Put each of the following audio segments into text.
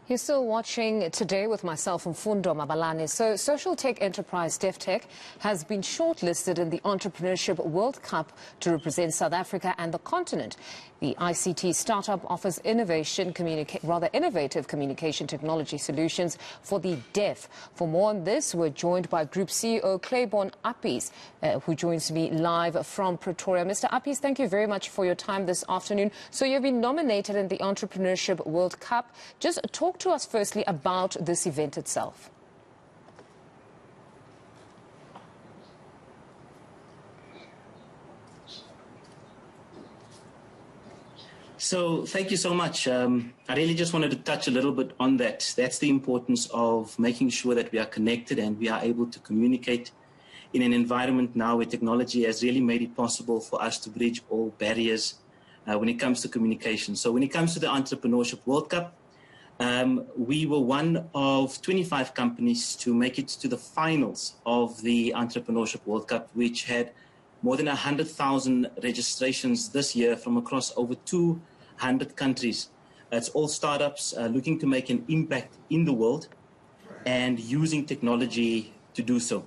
You're still watching Today with myself, Mfundo Mabalane. So, social tech enterprise DeafTouch has been shortlisted in the Entrepreneurship World Cup to represent South Africa and the continent. The ICT startup offers innovative communication technology solutions for the deaf. For more on this, we're joined by Group CEO Claybourne Appies, who joins me live from Pretoria. Mr. Appies, thank you very much for your time this afternoon. So, you've been nominated in the Entrepreneurship World Cup. Just talk to us firstly about this event itself. So thank you so much. I really just wanted to touch a little bit on that. That's the importance of making sure that we are connected and we are able to communicate in an environment now where technology has really made it possible for us to bridge all barriers when it comes to communication. So when it comes to the Entrepreneurship World Cup, we were one of 25 companies to make it to the finals of the Entrepreneurship World Cup, which had more than 100,000 registrations this year from across over 200 countries. It's all startups looking to make an impact in the world and using technology to do so.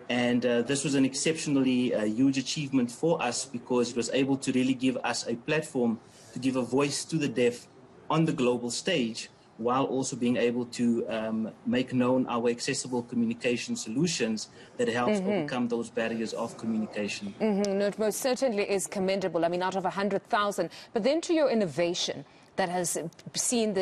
And this was an exceptionally huge achievement for us because it was able to really give us a platform to give a voice to the deaf on the global stage, while also being able to make known our accessible communication solutions that helps overcome those barriers of communication. No, it most certainly is commendable. I mean, out of 100,000. But then to your innovation that has seen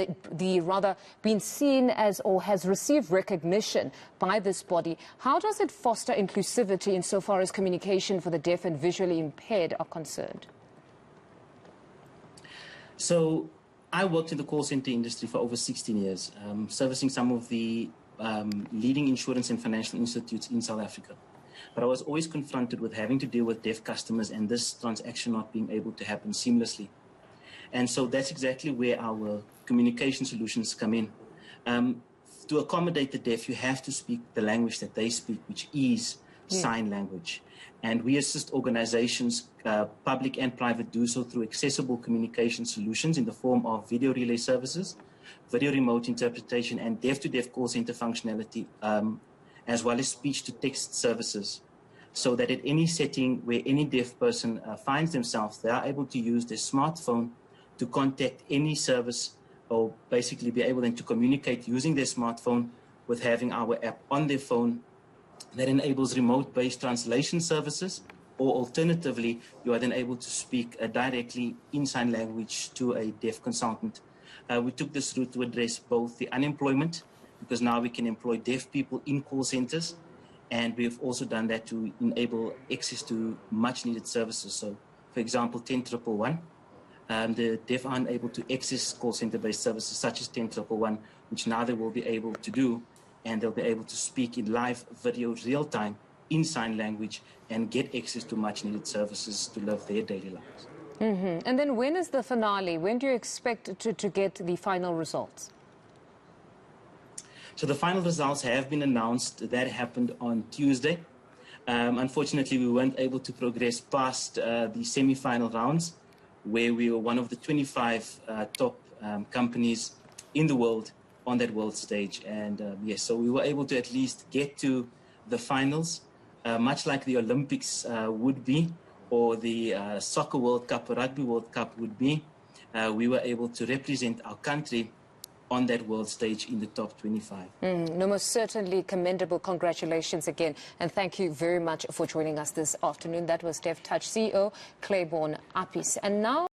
been seen as or has received recognition by this body, how does it foster inclusivity insofar as communication for the deaf and visually impaired are concerned? So, I worked in the call center industry for over 16 years, servicing some of the leading insurance and financial institutes in South Africa. But I was always confronted with having to deal with deaf customers and this transaction not being able to happen seamlessly. And so that's exactly where our communication solutions come in. To accommodate the deaf, you have to speak the language that they speak, which is sign language. And we assist organizations, public and private, do so through accessible communication solutions in the form of video relay services, video remote interpretation, and deaf-to-deaf call center functionality, as well as speech-to-text services, so that at any setting where any deaf person finds themselves, they are able to use their smartphone to contact any service, or basically be able then to communicate using their smartphone with having our app on their phone that enables remote-based translation services, or alternatively, you are then able to speak directly in sign language to a deaf consultant. We took this route to address both the unemployment, because now we can employ deaf people in call centers, and we've also done that to enable access to much-needed services. So, for example, 10111, the deaf are unable to access call center-based services such as 10111, which now they will be able to do, and they'll be able to speak in live video real time in sign language and get access to much needed services to live their daily lives. And then when is the finale? When do you expect to get the final results? So the final results have been announced. That happened on Tuesday. Unfortunately, we weren't able to progress past the semi-final rounds, where we were one of the 25 top companies in the world on that world stage. And yes, so we were able to at least get to the finals, much like the Olympics would be, or the Soccer World Cup or Rugby World Cup would be. We were able to represent our country on that world stage in the top 25. No, most certainly commendable. Congratulations again. And thank you very much for joining us this afternoon. That was DeafTouch CEO Claybourne Appies. And now